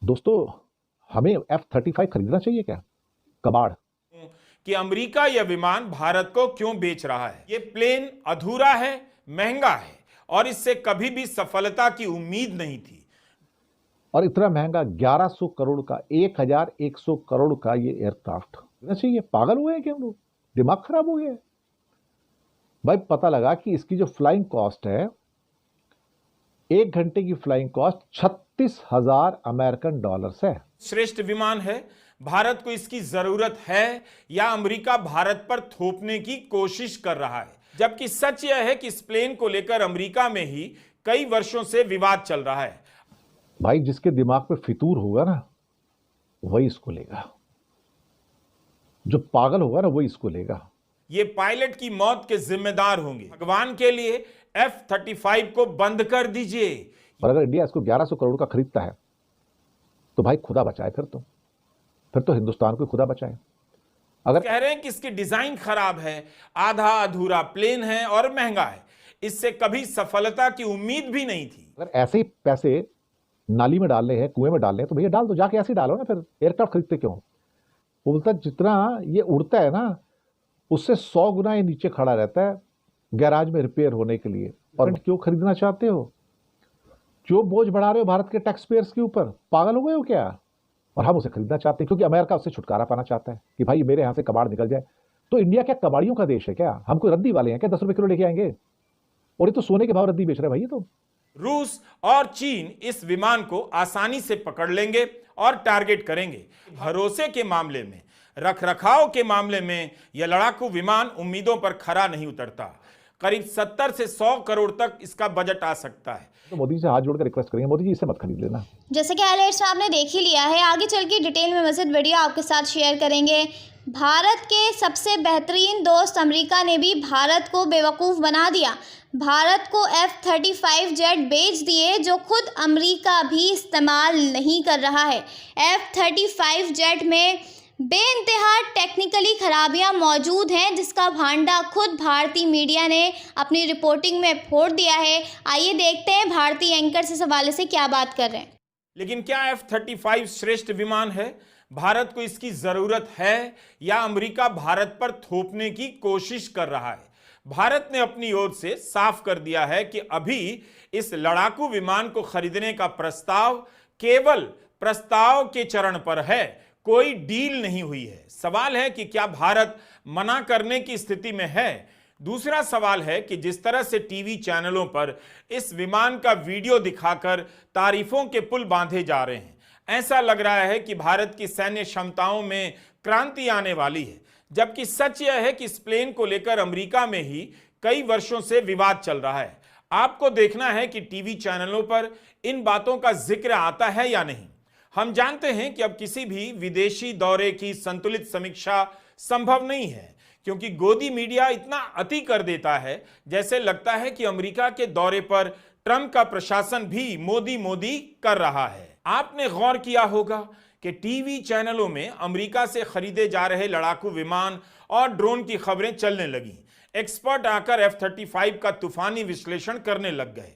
दोस्तों, हमें F-35 खरीदना चाहिए क्या? कबाड़। कि अमेरिका यह विमान भारत को क्यों बेच रहा है। यह प्लेन अधूरा है, महंगा है और इससे कभी भी सफलता की उम्मीद नहीं थी। और इतना महंगा 1100 करोड़ का, 1100 करोड़ का ये एयरक्राफ्ट खरीदना चाहिए? पागल हुए हैं क्या हम लोग? दिमाग खराब हो गया है भाई। पता लगा कि इसकी जो फ्लाइंग कॉस्ट है, 1 घंटे की फ्लाइंग कॉस्ट 36,000 अमेरिकन डॉलर्स है। श्रेष्ठ विमान है, भारत को इसकी जरूरत है या अमेरिका भारत पर थोपने की कोशिश कर रहा है। जबकि सच यह है कि इस प्लेन को लेकर अमेरिका में ही कई वर्षों से विवाद चल रहा है। भाई, जिसके दिमाग पे फितूर होगा ना, वही इसको लेगा। जो पागल होगा ना, वही इसको लेगा। ये पायलट की मौत के जिम्मेदार होंगे। भगवान के लिए F-35 को बंद कर दीजिए। और अगर इंडिया इसको 1100 करोड़ का खरीदता है तो भाई खुदा बचाए, फिर तो हिंदुस्तान को खुदा बचाए। अगर कह रहे हैं कि इसकी डिजाइन खराब है, आधा अधूरा प्लेन है और महंगा है, इससे कभी सफलता की उम्मीद भी नहीं थी। अगर ऐसे ही पैसे नाली में डालने हैं, कुएं में डालने हैं, तो भैया डाल दो, जाके ऐसे ही डालो ना। फिर एयरक्राफ्ट खरीदते क्यों? बोलता जितना ये उड़ता है ना, उससे 100 गुना ये नीचे खड़ा रहता है गैराज में रिपेयर होने के लिए। और क्यों खरीदना चाहते हो? जो बोझ बढ़ा रहे हो भारत के टैक्स पेयर्स के ऊपर, पागल हो गए हो क्या? और हम उसे खरीदना चाहते हैं क्योंकि अमेरिका उससे छुटकारा पाना चाहता है कि भाई मेरे यहां से कबाड़ निकल जाए। तो इंडिया क्या कबाड़ियों का देश है क्या? हम कोई रद्दी वाले हैं क्या? 10 रुपए किलो लेके आएंगे? और ये तो सोने के भाव रद्दी बेच रहे हैं भाई। ये तो रूस और चीन इस विमान को आसानी से पकड़ लेंगे और टारगेट करेंगे। भरोसे के मामले में, रखरखाव के मामले में यह लड़ाकू विमान उम्मीदों पर खरा नहीं उतरता। करीब 70 से 100 करोड़ तक इसका बजट आ सकता है। तो मोदी जी से हाथ जोड़कर रिक्वेस्ट करेंगे, मोदी जी इसे मत खरीद लेना। जैसे कि हाइलाइट्स में आपने देख ही लिया है, आगे चल के डिटेल में मज़ीद वीडियो आपके साथ शेयर करेंगे। भारत के सबसे बेहतरीन दोस्त अमेरिका ने भी भारत को बेवकूफ़ बना दिया। भारत को F-35 जेट बेच दिए जो खुद अमेरिका भी इस्तेमाल नहीं कर रहा है। F-35 जेट में बेइंतहा टेक्निकली खराबियां मौजूद हैं, जिसका भांडा खुद भारतीय मीडिया ने अपनी रिपोर्टिंग में फोड़ दिया है। आइए देखते हैं भारतीय एंकर इस हवाले से क्या बात कर रहे हैं। लेकिन क्या F-35 श्रेष्ठ विमान है? भारत को इसकी जरूरत है या अमेरिका भारत पर थोपने की कोशिश कर रहा है? भारत ने अपनी ओर से साफ कर दिया है कि अभी इस लड़ाकू विमान को खरीदने का प्रस्ताव केवल प्रस्ताव के चरण पर है, कोई डील नहीं हुई है। सवाल है कि क्या भारत मना करने की स्थिति में है? दूसरा सवाल है कि जिस तरह से टीवी चैनलों पर इस विमान का वीडियो दिखाकर तारीफों के पुल बांधे जा रहे हैं, ऐसा लग रहा है कि भारत की सैन्य क्षमताओं में क्रांति आने वाली है। जबकि सच यह है कि इस प्लेन को लेकर अमेरिका में ही कई वर्षों से विवाद चल रहा है। आपको देखना है कि टीवी चैनलों पर इन बातों का जिक्र आता है या नहीं। हम जानते हैं कि अब किसी भी विदेशी दौरे की संतुलित समीक्षा संभव नहीं है, क्योंकि गोदी मीडिया इतना अति कर देता है, जैसे लगता है कि अमेरिका के दौरे पर ट्रंप का प्रशासन भी मोदी मोदी कर रहा है। आपने गौर किया होगा कि टीवी चैनलों में अमेरिका से खरीदे जा रहे लड़ाकू विमान और ड्रोन की खबरें चलने लगी। एक्सपर्ट आकर F-35 का तूफानी विश्लेषण करने लग गए।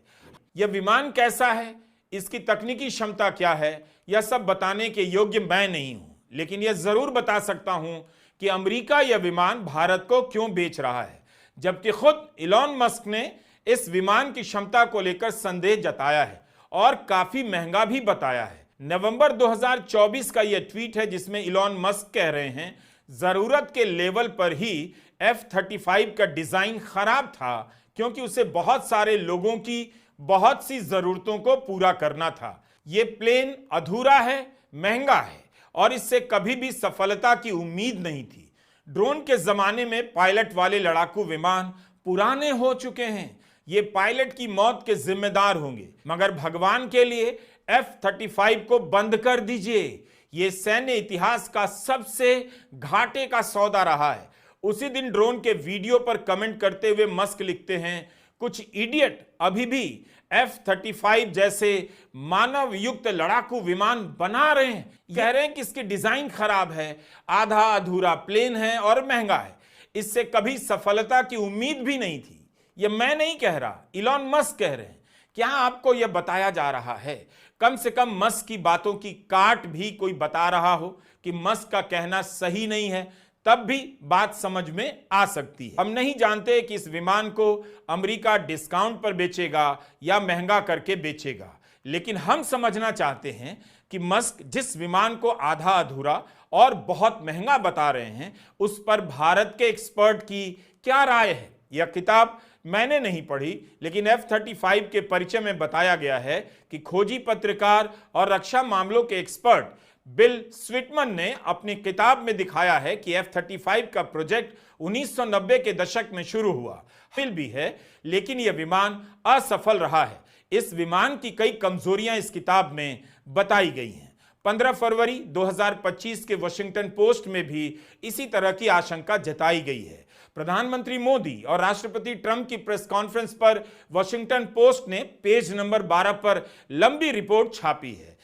यह विमान कैसा है, इसकी तकनीकी क्षमता क्या है, यह सब बताने के योग्य मैं नहीं हूं, लेकिन यह जरूर बता सकता हूं कि अमेरिका यह विमान भारत को क्यों बेच रहा है, जबकि खुद इलॉन मस्क ने इस विमान की क्षमता को लेकर संदेह जताया है और काफी महंगा भी बताया है। नवंबर 2024 का यह ट्वीट है जिसमें इलॉन मस्क कह रहे हैं, जरूरत के लेवल पर ही F-35 का डिजाइन खराब था, क्योंकि उसे बहुत सारे लोगों की बहुत सी जरूरतों को पूरा करना था। यह प्लेन अधूरा है, महंगा है और इससे कभी भी सफलता की उम्मीद नहीं थी। ड्रोन के जमाने में पायलट वाले लड़ाकू विमान पुराने हो चुके हैं, ये पायलट की मौत के जिम्मेदार होंगे। मगर भगवान के लिए F-35 को बंद कर दीजिए। ये सैन्य इतिहास का सबसे घाटे का सौदा रहा है। उसी दिन ड्रोन के वीडियो पर कमेंट करते हुए मस्क लिखते हैं, कुछ इडियट अभी भी F-35 जैसे मानव युक्त लड़ाकू विमान बना रहे हैं, कह रहे हैं कि इसकी डिजाइन खराब है, आधा अधूरा प्लेन है और महंगा है, इससे कभी सफलता की उम्मीद भी नहीं थी। यह मैं नहीं कह रहा, इलॉन मस्क कह रहे हैं। क्या आपको यह बताया जा रहा है कम से कम मस्क की बातों की काट भी कोई बता रहा हो कि मस्क का कहना सही नहीं है, तब भी बात समझ में आ सकती है। हम नहीं जानते कि इस विमान को अमेरिका डिस्काउंट पर बेचेगा या महंगा करके बेचेगा, लेकिन हम समझना चाहते हैं कि मस्क जिस विमान को आधा अधूरा और बहुत महंगा बता रहे हैं, उस पर भारत के एक्सपर्ट की क्या राय है। यह किताब मैंने नहीं पढ़ी, लेकिन F-35 के परिचय में बताया गया है कि खोजी पत्रकार और रक्षा मामलों के एक्सपर्ट बिल स्विटमन ने अपनी किताब में दिखाया है कि F-35 का प्रोजेक्ट 1990 के दशक में शुरू हुआ फिल भी है, लेकिन यह विमान असफल रहा है। इस विमान की कई कमजोरियां इस किताब में बताई गई हैं। 15 फरवरी 2025 के वॉशिंगटन पोस्ट में भी इसी तरह की आशंका जताई गई है। प्रधानमंत्री मोदी और राष्ट्रपति ट्रंप की प्रेस कॉन्फ्रेंस पर वॉशिंगटन पोस्ट ने पेज नंबर 12 पर लंबी रिपोर्ट छापी है।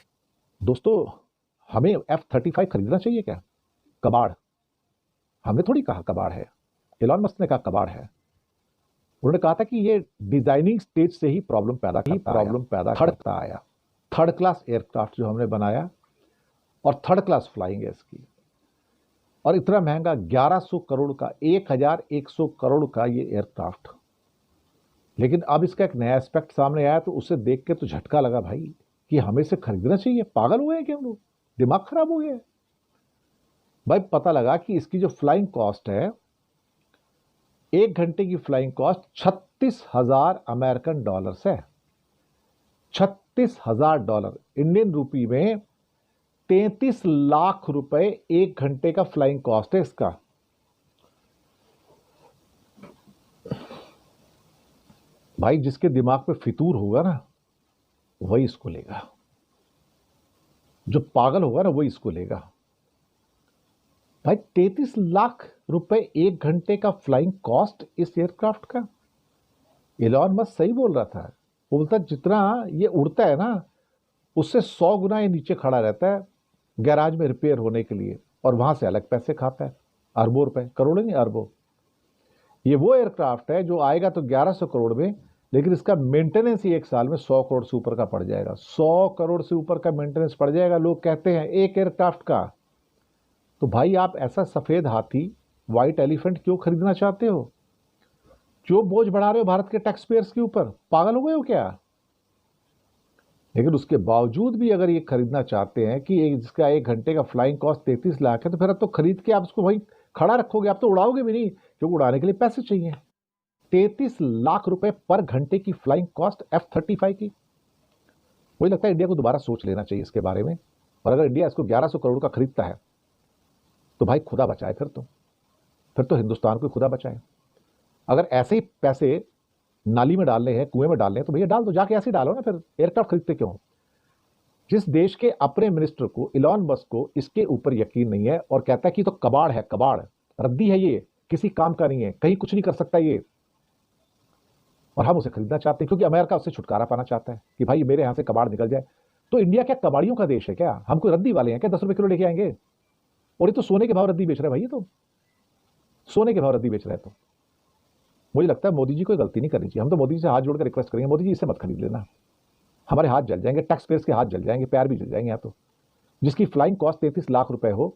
दोस्तों, हमें F-35 खरीदना चाहिए क्या? कबाड़। हमने थोड़ी कहा कबाड़ है, एलन मस्क ने कहा कबाड़ है। उन्होंने कहा था कि ये डिजाइनिंग स्टेज से ही प्रॉब्लम पैदा करता आया। थर्ड क्लास एयरक्राफ्ट जो हमने बनाया और थर्ड क्लास फ्लाइंग है इसकी, और इतना महंगा 1100 करोड़ का, 1100 करोड़ का ये एयरक्राफ्ट। लेकिन अब इसका एक नया एस्पेक्ट सामने आया तो उसे देख के तो झटका लगा भाई कि हमें इसे खरीदना चाहिए। पागल हुए हैं क्या हम लोग? दिमाग खराब हो गया है भाई। पता लगा कि इसकी जो फ्लाइंग कॉस्ट है, 1 घंटे की फ्लाइंग कॉस्ट 36,000 अमेरिकन डॉलर्स है। 36,000 डॉलर, इंडियन रूपी में 33 लाख रुपए 1 घंटे का फ्लाइंग कॉस्ट है इसका। भाई जिसके दिमाग पे फितूर होगा ना, वही इसको लेगा। जो पागल होगा ना, वही इसको लेगा। भाई 33 लाख रुपए 1 घंटे का फ्लाइंग कॉस्ट इस एयरक्राफ्ट का। एलन मस्क सही बोल रहा था। वो बोलता जितना ये उड़ता है ना, उससे 100 गुना ये नीचे खड़ा रहता है गैराज में रिपेयर होने के लिए, और वहां से अलग पैसे खाता है। अरबों रुपए, करोड़ों नहीं, अरबों। ये वो एयरक्राफ्ट है जो आएगा तो 1100 करोड़ में, लेकिन इसका मेंटेनेंस ही 1 साल में 100 करोड़ से ऊपर का पड़ जाएगा। 100 करोड़ से ऊपर का मेंटेनेंस पड़ जाएगा, लोग कहते हैं, एक एयरक्राफ्ट का। तो भाई आप ऐसा सफेद हाथी, व्हाइट एलिफेंट क्यों खरीदना चाहते हो? क्यों बोझ बढ़ा रहे हो भारत के टैक्स पेयर्स के ऊपर? पागल हो गए हो क्या? लेकिन उसके बावजूद भी अगर ये खरीदना चाहते हैं कि जिसका 1 घंटे का फ्लाइंग कॉस्ट 33 लाख है, तो फिर अब तो खरीद के आप उसको वहीं खड़ा रखोगे, आप तो उड़ाओगे भी नहीं, क्योंकि उड़ाने के लिए पैसे चाहिए। 33 लाख रुपए पर घंटे की फ्लाइंग कॉस्ट F-35 की। मुझे लगता है इंडिया को दोबारा सोच लेना चाहिए इसके बारे में। और अगर इंडिया इसको 1100 करोड़ का खरीदता है तो भाई खुदा बचाए, फिर तो हिंदुस्तान को खुदा बचाए। अगर ऐसे ही पैसे नाली में डालने हैं, कुएं में डालने हैं, तो भैया डाल दो, जाके ऐसे डालो ना, फिर एयरक्राफ्ट खरीदते क्यों? जिस देश के अपने मिनिस्टर को, एलन मस्क को, इसके ऊपर यकीन नहीं है और कहता है कि तो कबाड़ है, कबाड़, रद्दी है, ये किसी काम का नहीं है, कहीं कुछ नहीं कर सकता ये, और हम उसे खरीदना चाहते हैं क्योंकि अमेरिका उससे छुटकारा पाना चाहता है कि भाई मेरे यहां से कबाड़ निकल जाए। तो इंडिया क्या कबाड़ियों का देश है क्या? हम कोई रद्दी वाले हैं क्या? 10 रुपए किलो लेके आएंगे? और ये तो सोने के भाव रद्दी बेच रहे हैं भाई, ये तो सोने के भाव रद्दी बेच रहे हैं। तो मुझे लगता है मोदी जी को गलती नहीं करनी चाहिए। हम तो मोदी जी से हाथ जोड़कर रिक्वेस्ट करेंगे, मोदी जी इसे मत खरीद लेना, हमारे हाथ जल जाएंगे, टैक्स पेयर्स के हाथ जल जाएंगे, पैर भी जल जाएंगे। यहाँ तो जिसकी फ्लाइंग कॉस्ट 33 लाख रुपए हो,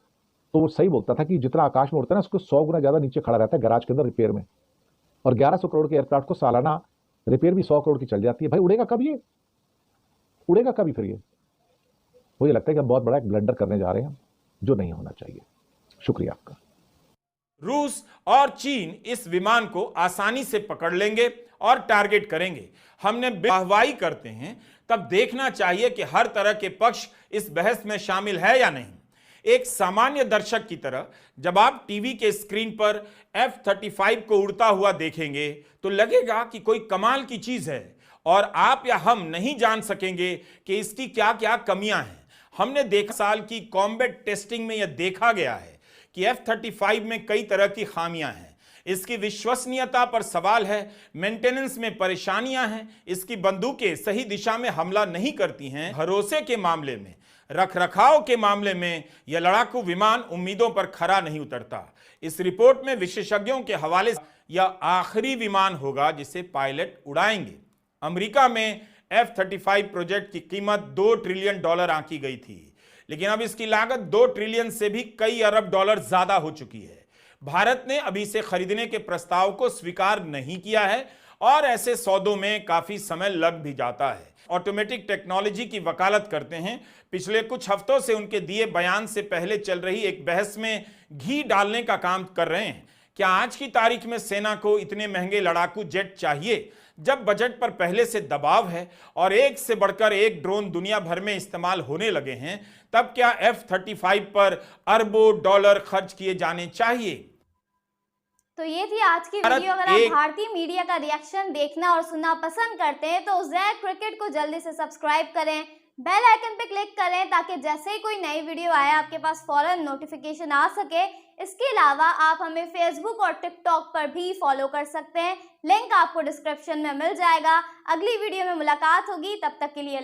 तो वो सही बोलता था कि जितना आकाश में उड़ता है ना, उसको 100 गुना ज्यादा नीचे खड़ा रहता है गैराज के अंदर रिपेयर में। और 1100 करोड़ के एयरक्राफ्ट को सालाना रिपेयर भी 100 करोड़ की चल जाती है। भाई उड़ेगा कब ये? उड़ेगा कभी फिर ये? मुझे लगता है कि हम बहुत बड़ा एक ब्लंडर करने जा रहे हैं जो नहीं होना चाहिए। शुक्रिया आपका। रूस और चीन इस विमान को आसानी से पकड़ लेंगे और टारगेट करेंगे। हमने वाहवाही करते हैं, तब देखना चाहिए कि हर तरह के पक्ष इस बहस में शामिल है या नहीं। एक सामान्य दर्शक की तरह जब आप टीवी के स्क्रीन पर F-35 को उड़ता हुआ देखेंगे तो लगेगा कि कोई कमाल की चीज है और आप या हम नहीं जान सकेंगे कि इसकी क्या क्या कमियां हैं। हमने देखा साल की कॉम्बैट टेस्टिंग में यह देखा गया है कि F-35 में कई तरह की खामियां हैं। इसकी विश्वसनीयता पर सवाल है, मेंटेनेंस में परेशानियां हैं, इसकी बंदूकें सही दिशा में हमला नहीं करती हैं, भरोसे के मामले में, रखरखाव के मामले में यह लड़ाकू विमान उम्मीदों पर खरा नहीं उतरता। इस रिपोर्ट में विशेषज्ञों के हवाले से यह आखिरी विमान होगा जिसे पायलट उड़ाएंगे। अमेरिका में F-35 प्रोजेक्ट की कीमत $2 ट्रिलियन आंकी गई थी, लेकिन अब इसकी लागत 2 ट्रिलियन से भी कई अरब डॉलर ज्यादा हो चुकी है। भारत ने अभी इसे खरीदने के प्रस्ताव को स्वीकार नहीं किया है और ऐसे सौदों में काफी समय लग भी जाता है। ऑटोमेटिक टेक्नोलॉजी की वकालत करते हैं। पिछले कुछ हफ्तों से उनके दिए बयान से पहले चल रही एक बहस में घी डालने का काम कर रहे हैं। क्या आज की तारीख में सेना को इतने महंगे लड़ाकू जेट चाहिए जब बजट पर पहले से दबाव है और एक से बढ़कर एक ड्रोन दुनिया भर में इस्तेमाल होने लगे हैं? तब क्या F-35 पर अरबों डॉलर खर्च किए जाने चाहिए? तो ये थी आज की वीडियो। अगर आप भारतीय मीडिया का रिएक्शन देखना और सुनना पसंद करते हैं तो ज़ेड क्रिकेट को जल्दी से सब्सक्राइब करें, बेल आइकन पे क्लिक करें ताकि जैसे ही कोई नई वीडियो आए आपके पास फौरन नोटिफिकेशन आ सके। इसके अलावा आप हमें फेसबुक और टिकटॉक पर भी फॉलो कर सकते हैं, लिंक आपको डिस्क्रिप्शन में मिल जाएगा। अगली वीडियो में मुलाकात होगी, तब तक के लिए